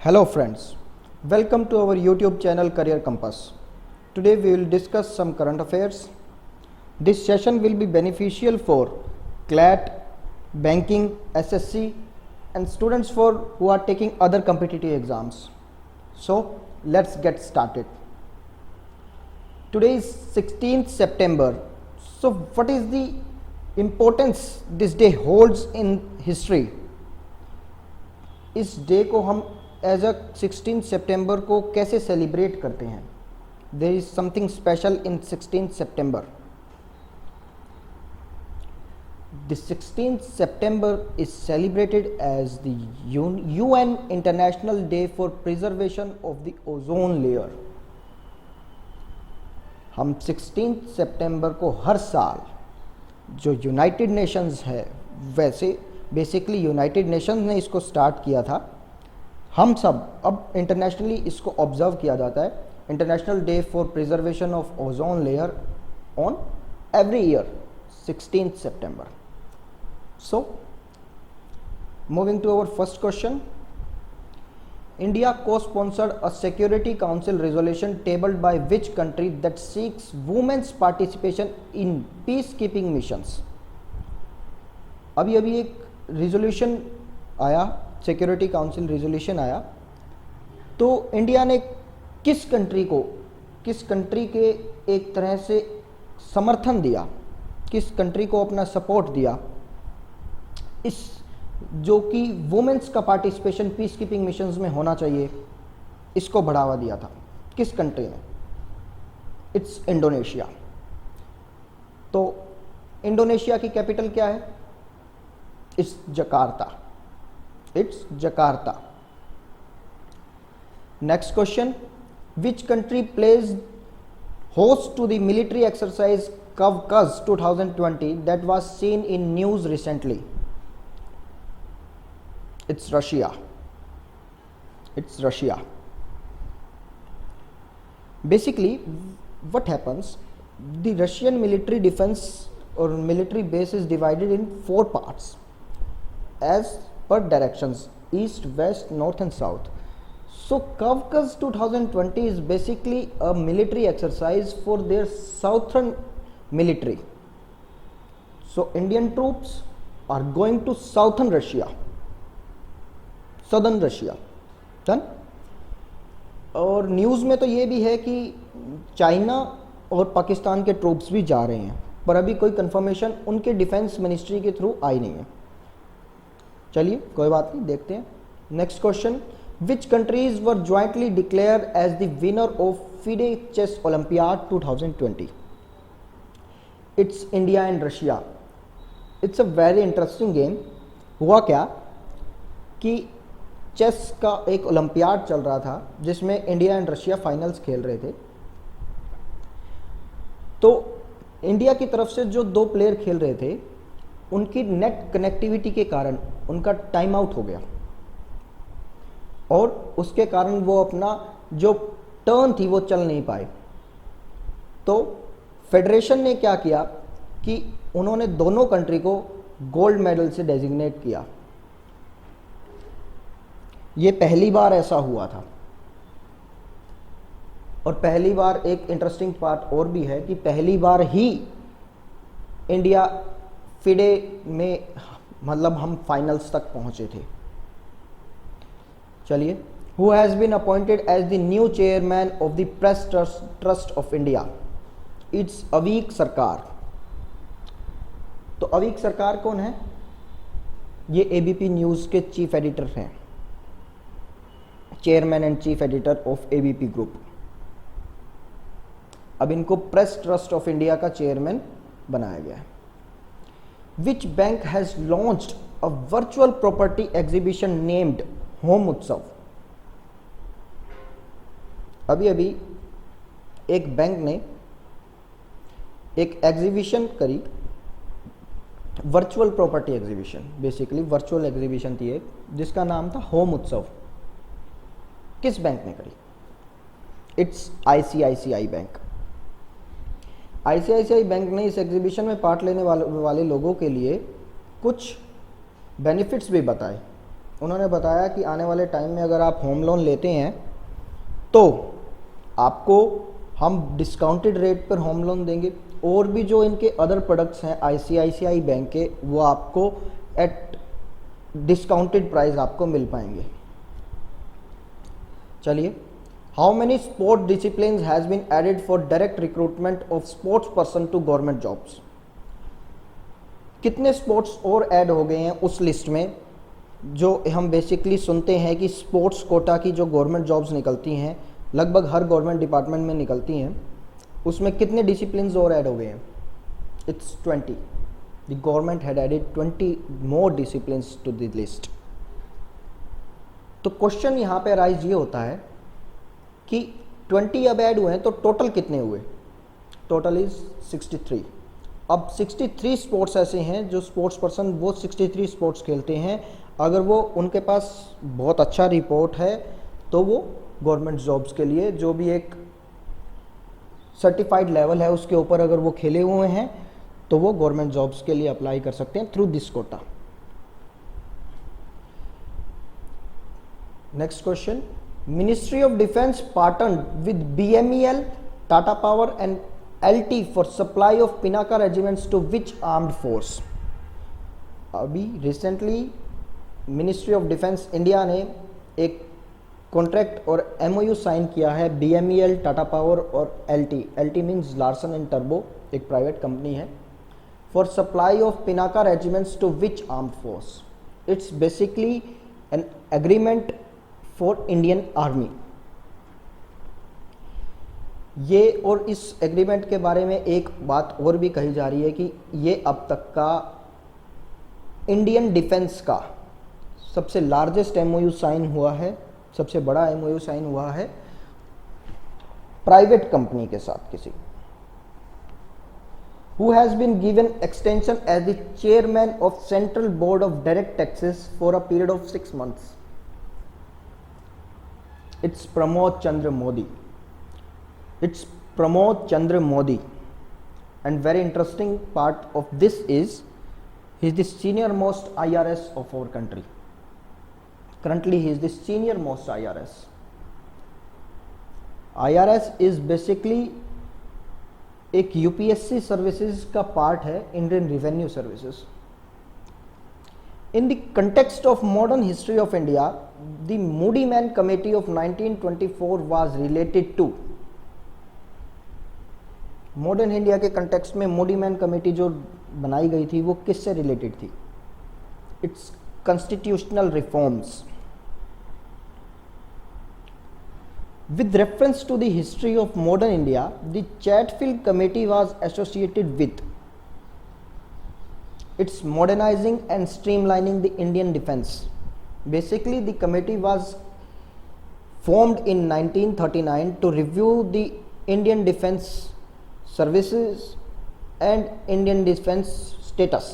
Hello friends, welcome to our YouTube channel Career Compass. Today we will discuss some current affairs. This session will be beneficial for CLAT, banking, SSC and students who are taking other competitive exams. So let's get started. Today is 16th September. So what is the importance this day holds in history? इस day को हम as a 16 सितंबर को कैसे celebrate करते हैं? There is something special in 16 September. The 16 September is celebrated as the UN international day for preservation of the ozone layer. हम 16 सितंबर को हर साल, जो यूनाइटेड नेशंस है, वैसे बेसिकली यूनाइटेड नेशंस ने इसको स्टार्ट किया था, हम सब अब इंटरनेशनली इसको ऑब्जर्व किया जाता है. International day for preservation of ozone layer on every year 16 September. So moving to our first question. India co-sponsored a Security Council resolution tabled by which country that seeks women's participation in peacekeeping missions? अभी एक resolution आया, security council resolution आया, तो India ने किस country के एक तरह से समर्थन दिया, किस कंट्री को अपना सपोर्ट दिया, इस जो कि वुमेन्स का पार्टिसिपेशन पीस कीपिंग मिशंस में होना चाहिए, इसको बढ़ावा दिया था. किस कंट्री ने? It's Indonesia. तो इंडोनेशिया की कैपिटल क्या है? It's Jakarta. Next question. Which country plays host to the military exercise Kavkaz 2020 that was seen in news recently? It's Russia. Basically what happens, the Russian military defense or military base is divided in 4 parts as per directions: east, west, north and south. So Kavkaz 2020 is basically a military exercise for their southern military. So Indian troops are going to southern Russia. Done. और news में तो ये भी है कि China और पाकिस्तान के troops भी जा रहे हैं, पर अभी कोई कंफर्मेशन उनके डिफेंस मिनिस्ट्री के थ्रू आई नहीं है. चलिए कोई बात नहीं, देखते हैं. Next question. Which countries were jointly declare as the winner of FIDE chess olympiad 2020? It's India and Russia. It's a very interesting game. हुआ क्या कि चेस का एक ओलंपियाड चल रहा था जिसमें इंडिया एंड रशिया फाइनल्स खेल रहे थे. तो इंडिया की तरफ से जो 2 प्लेयर खेल रहे थे, उनकी नेट कनेक्टिविटी के कारण उनका टाइम आउट हो गया और उसके कारण वो अपना जो टर्न थी वो चल नहीं पाए. तो फेडरेशन ने क्या किया कि उन्होंने दोनों कंट्री को गोल्ड मेडल से डेजिग्नेट किया. ये पहली बार ऐसा हुआ था. और पहली बार एक इंटरेस्टिंग पार्ट और भी है कि पहली बार ही इंडिया फिडे में, मतलब हम फाइनल्स तक पहुंचे थे. चलिए. Who has been appointed as the new chairman of the Press Trust of India? It's Avik Sarkar. तो अवीक सरकार कौन है? ये एबीपी न्यूज़ के चीफ एडिटर हैं, chairman and chief editor of ABP group. अब इनको प्रेस ट्रस्ट ऑफ इंडिया का चेयरमैन बनाया गया है. Which bank has launched a virtual property exhibition named home Utsav? अभी एक बैंक ने एक एग्जीबिशन करी, virtual property exhibition. Basically virtual exhibition थी एक, जिसका नाम था होम उत्सव. किस बैंक ने करी? It's ICICI bank. ICICI bank ने इस एग्जीबिशन में पार्ट लेने वाले लोगों के लिए कुछ बेनिफिट्स भी बताए उन्होंने बताया कि आने वाले टाइम में अगर आप होम लोन लेते हैं तो आपको हम डिस्काउंटेड रेट पर होम लोन देंगे, और भी जो इनके अदर प्रोडक्ट्स हैं आईसीआईसीआई बैंक के, वो आपको एट डिस्काउंटेड प्राइस आपको मिल पाएंगे। चलिए, how many sport discipline has been added for direct recruitment of sports person to government jobs. कितने स्पोर्ट्स और ऐड हो गए हैं उस लिस्ट में, जो हम बेसिकली सुनते हैं कि स्पोर्ट्स कोटा की जो गवर्नमेंट जॉब्स निकलती हैं, लगभग हर गवर्नमेंट डिपार्टमेंट में निकलती हैं, उसमें कितने डिसिप्लिन और ऐड हो गए हैं? It's 20। The government had added 20 more discipline to the list. तो क्वेश्चन यहाँ पे राइज ये होता है कि 20 अब ऐड हुए हैं तो टोटल कितने हुए? Total is 63। अब 63 स्पोर्ट्स ऐसे हैं जो स्पोर्ट्स पर्सन वो 63 स्पोर्ट्स खेलते हैं, अगर वो उनके पास बहुत अच्छा रिपोर्ट है तो वो गवर्नमेंट जॉब्स के लिए जो भी एक सर्टिफाइड लेवल है उसके ऊपर अगर वो खेले हुए हैं तो वो गवर्नमेंट जॉब्स के लिए अप्लाई कर सकते हैं through this quota. Next question, ministry of defence partnered with BEML, Tata Power and LT for supply of Pinaka regiments to which armed force. अभी recently ministry of defence India ने एक कॉन्ट्रैक्ट और MOU sign किया है BEML, Tata Power और LT. LT means Larsen and Turbo, एक private company है, for supply of Pinaka regiments to which armed force. It's basically an agreement for Indian army. ये और इस एग्रीमेंट के बारे में एक बात और भी कही जा रही है कि ये अब तक का इंडियन डिफेंस का सबसे लार्जेस्ट एमओयू साइन हुआ है, सबसे बड़ा एमओयू साइन हुआ है प्राइवेट कंपनी के साथ किसी। Who has been given extension as the chairman of Central Board of Direct Taxes for a period of 6 months? It's Pramod Chandra Modi. It's Pramod Chandra Modi. And very interesting part of this is he is the senior most IRS of our country. Currently he is the senior most IRS. IRS is basically एक UPSC services का part है, Indian revenue services. In the context of modern history of India, the Muddiman committee of 1924 was related to. Modern India के context में Muddiman committee जो बनाई गई थी वो किससे रिलेटेड थी? It's constitutional reforms. With reference to the history of modern India, the Chatfield Committee was associated with its modernizing and streamlining the Indian defense. Basically, the committee was formed in 1939 to review the Indian defense services and Indian defense status.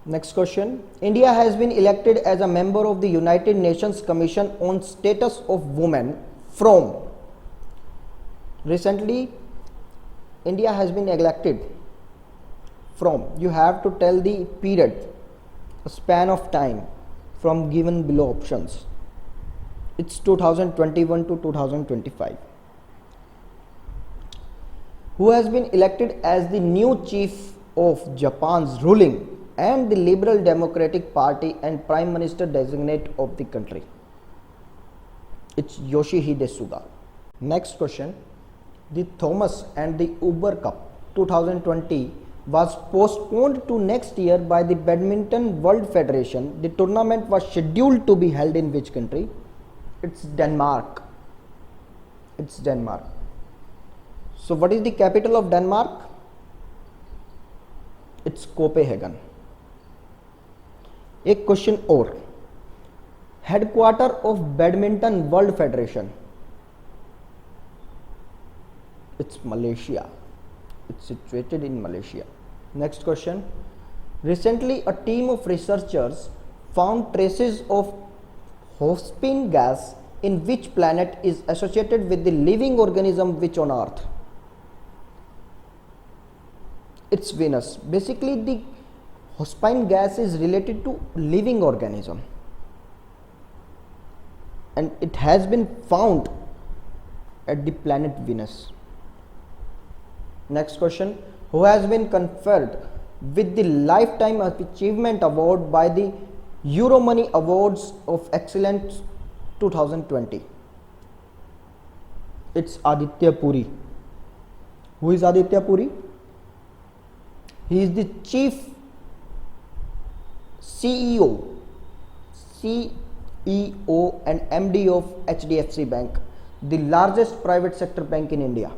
Next question, India has been elected as a member of the United Nations Commission on Status of Women from. Recently, India has been elected from. You have to tell the period, a span of time from given below options. It's 2021 to 2025. Who has been elected as the new chief of Japan's ruling and the Liberal Democratic Party and Prime Minister designate of the country? It's Yoshihide Suga. Next question, the Thomas and the Uber Cup 2020 was postponed to next year by the Badminton World Federation. The tournament was scheduled to be held in which country? It's Denmark. It's Denmark. So what is the capital of Denmark? It's Copenhagen. एक question और, headquarter of badminton world federation, it's Malaysia, it's situated in Malaysia. Next question, recently a team of researchers found traces of phosphine gas in which planet is associated with the living organism which on earth? It's Venus. Basically the Phosphine gas is related to living organism and it has been found at the planet Venus. Next question, who has been conferred with the Lifetime Achievement Award by the Euromoney Awards of Excellence 2020? It's Aditya Puri. Who is Aditya Puri? He is the chief CEO and MD of HDFC Bank, the largest private sector bank in India.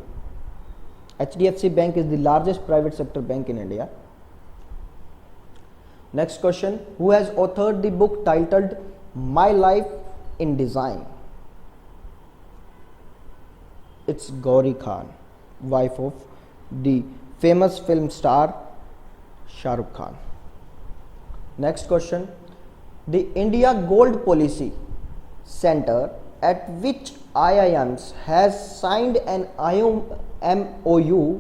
HDFC Bank is the largest private sector bank in India. Next question, who has authored the book titled My Life in Design? It's Gauri Khan, wife of the famous film star Shah Rukh Khan. Next question, the India Gold Policy Center at which IIMs has signed an MOU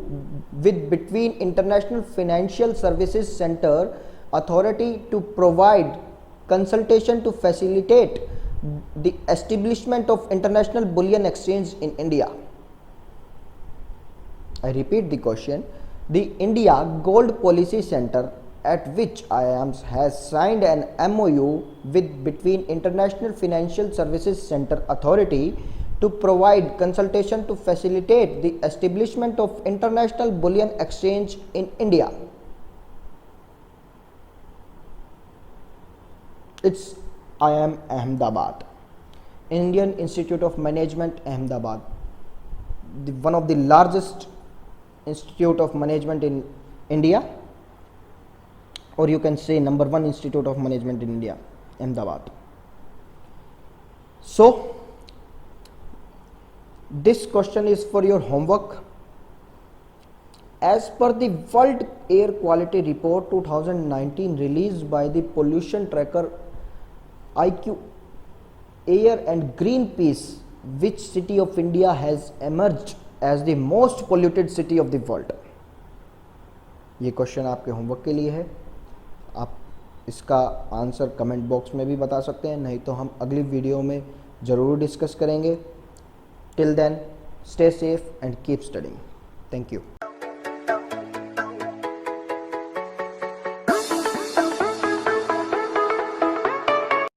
with between International Financial Services Center Authority to provide consultation to facilitate the establishment of International Bullion Exchange in India. I repeat the question, the India Gold Policy Center at which IIMs has signed an MOU with between International Financial Services Center Authority to provide consultation to facilitate the establishment of International Bullion Exchange in India. It's IIM Ahmedabad, Indian Institute of Management Ahmedabad, one of the largest institute of management in India, or you can say number one institute of management in India, Ahmedabad. So this question is for your homework. As per the World Air Quality Report 2019 released by the pollution tracker IQ Air and Greenpeace, which city of India has emerged as the most polluted city of the world? ये question आपके homework के लिए है. आप इसका answer comment box में भी बता सकते हैं, नहीं तो हम अगली वीडियो में ज़रूर डिस्कस करेंगे. Till then, stay safe and keep studying. Thank you.